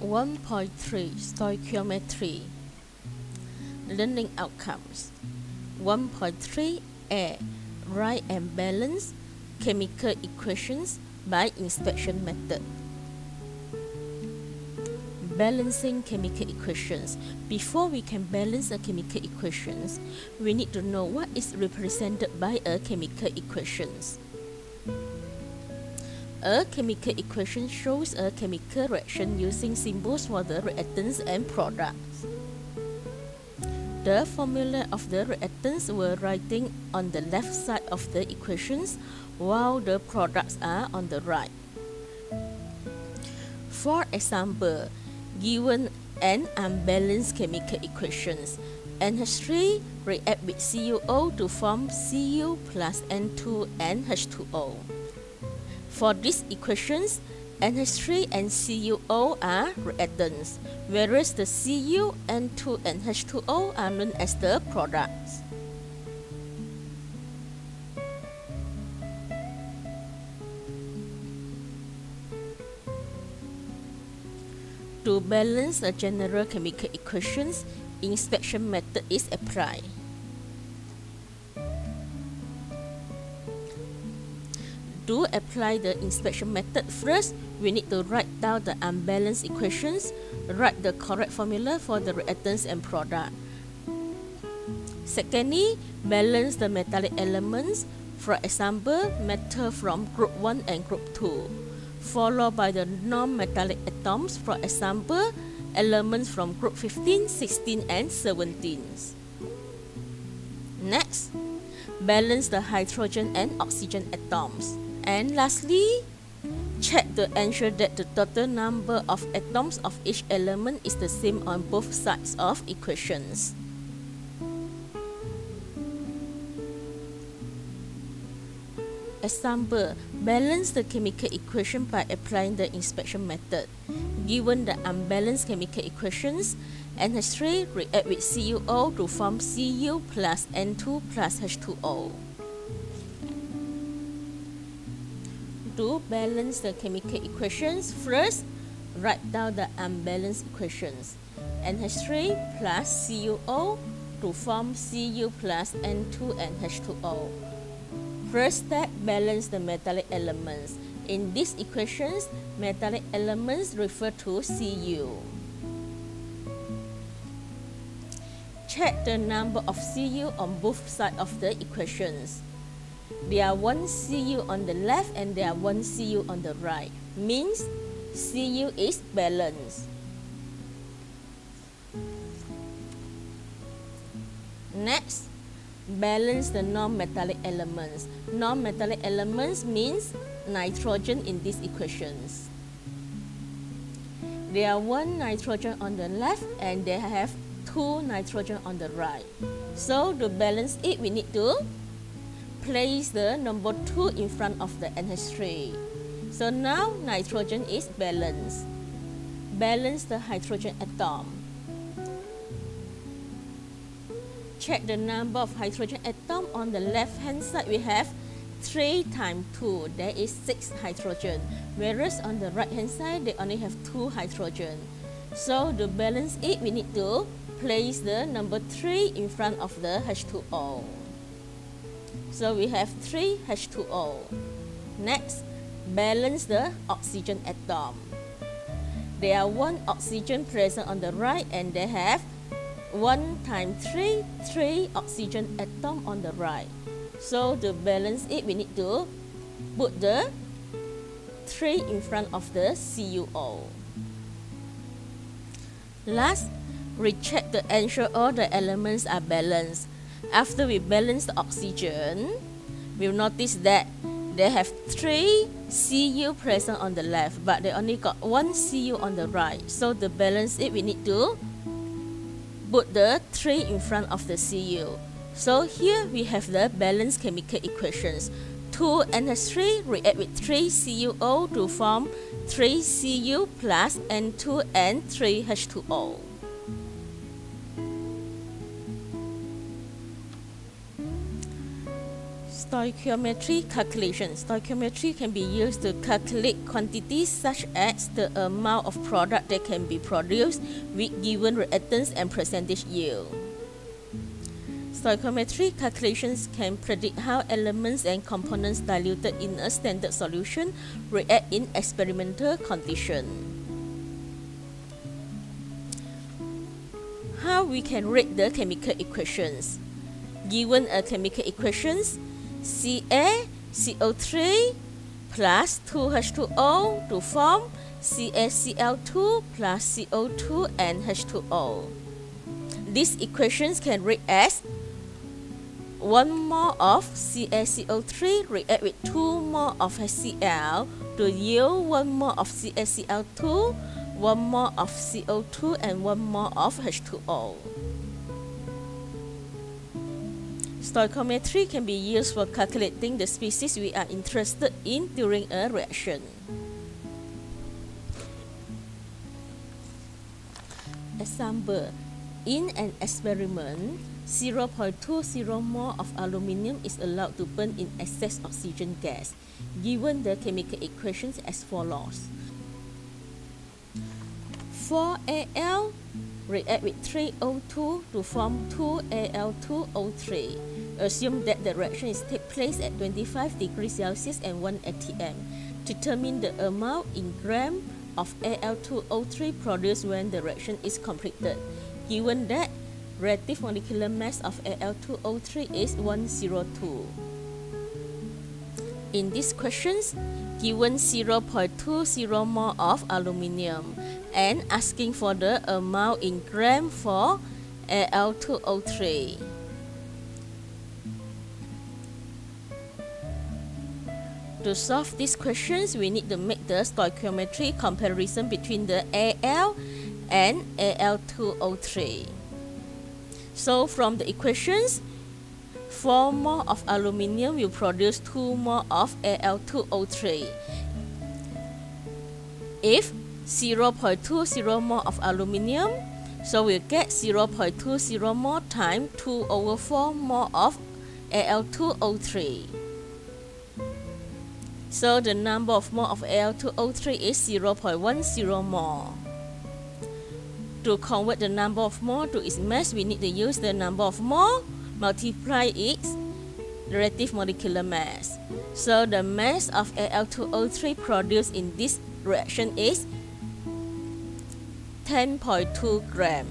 1.3 Stoichiometry Learning Outcomes 1.3a Write and balance chemical equations by inspection method. Balancing chemical equations. Before we can balance a chemical equations, we need to know what is represented by a chemical equations. A chemical equation shows a chemical reaction using symbols for the reactants and products. The formula of the reactants were writing on the left side of the equations, while the products are on the right. For example, given an unbalanced chemical equations, NH3 react with CuO to form Cu plus N2 and H2O. For these equations, NH3 and CuO are reactants, whereas the Cu, N2 and H2O are known as the products. To balance the general chemical equations, inspection method is applied. To apply the inspection method, first we need to write down the unbalanced equations, write the correct formula for the reactants and product. Secondly, balance the metallic elements, for example, metal from group 1 and group 2, followed by the non-metallic atoms, for example, elements from group 15, 16 and 17. Next, balance the hydrogen and oxygen atoms. And lastly, check to ensure that the total number of atoms of each element is the same on both sides of equations. Example, balance the chemical equation by applying the inspection method. Given the unbalanced chemical equations, NH3 react with CuO to form Cu plus N2 plus H2O. To balance the chemical equations, first write down the unbalanced equations. NH3 plus CuO to form Cu plus N2 and H2O. First step, balance the metallic elements. In these equations, metallic elements refer to Cu. Check the number of Cu on both sides of the equations. There are one Cu on the left and there are one Cu on the right. Means Cu is balanced. Next, balance the non-metallic elements. Non-metallic elements means nitrogen in these equations. There are one nitrogen on the left and they have two nitrogen on the right. So to balance it, we need to place the number 2 in front of the NH3. So now nitrogen is balanced. Balance the hydrogen atom. Check the number of hydrogen atom. On the left hand side we have 3 times 2, that is 6 hydrogen, whereas on the right hand side they only have 2 hydrogen. So to balance it, we need to place the number 3 in front of the H2O. So we have 3 H2O. Next, balance the oxygen atom. There are 1 oxygen present on the right and they have 1 times 3, 3 oxygen atom on the right. So to balance it, we need to put the 3 in front of the CuO. Last, recheck to ensure all the elements are balanced. After we balance the oxygen, we'll notice that they have 3 Cu present on the left, but they only got 1 Cu on the right. So to balance it, we need to put the 3 in front of the Cu. So here we have the balanced chemical equations. 2 NH3 react with 3 CuO to form 3 Cu plus N2 and 3 H2O. Stoichiometry calculation. Stoichiometry can be used to calculate quantities such as the amount of product that can be produced with given reactants and percentage yield. Stoichiometry calculations can predict how elements and components diluted in a standard solution react in experimental conditions. How we can rate the chemical equations? Given a chemical equations, CaCO3 plus 2H2O to form CaCl2 plus CO2 and H2O. These equations can read as 1 mole of CaCO3 react with 2 mole of HCl to yield 1 mole of CaCl2, 1 mole of CO2 and 1 mole of H2O. Stoichiometry can be used for calculating the species we are interested in during a reaction. Example: in an experiment, 0.20 mole of aluminium is allowed to burn in excess oxygen gas. Given the chemical equations as follows: 4Al react with 3O2 to form 2Al2O3. Assume that the reaction is take place at 25 degrees Celsius and 1 atm. Determine the amount in gram of Al2O3 produced when the reaction is completed. Given that reactive molecular mass of Al2O3 is 102. In these questions, given 0.20 mole of aluminium and asking for the amount in gram for Al2O3. To solve these questions, we need to make the stoichiometry comparison between the Al and Al2O3. So from the equations, 4 mole of aluminium will produce 2 mole of Al2O3. If 0.20 mole of aluminium, so we'll get 0.20 mole times 2/4 mole of Al2O3. So the number of mole of Al2O3 is 0.10 mole. To convert the number of mole to its mass, we need to use the number of mole multiply its reactive molecular mass. So the mass of Al2O3 produced in this reaction is 10.2 gram.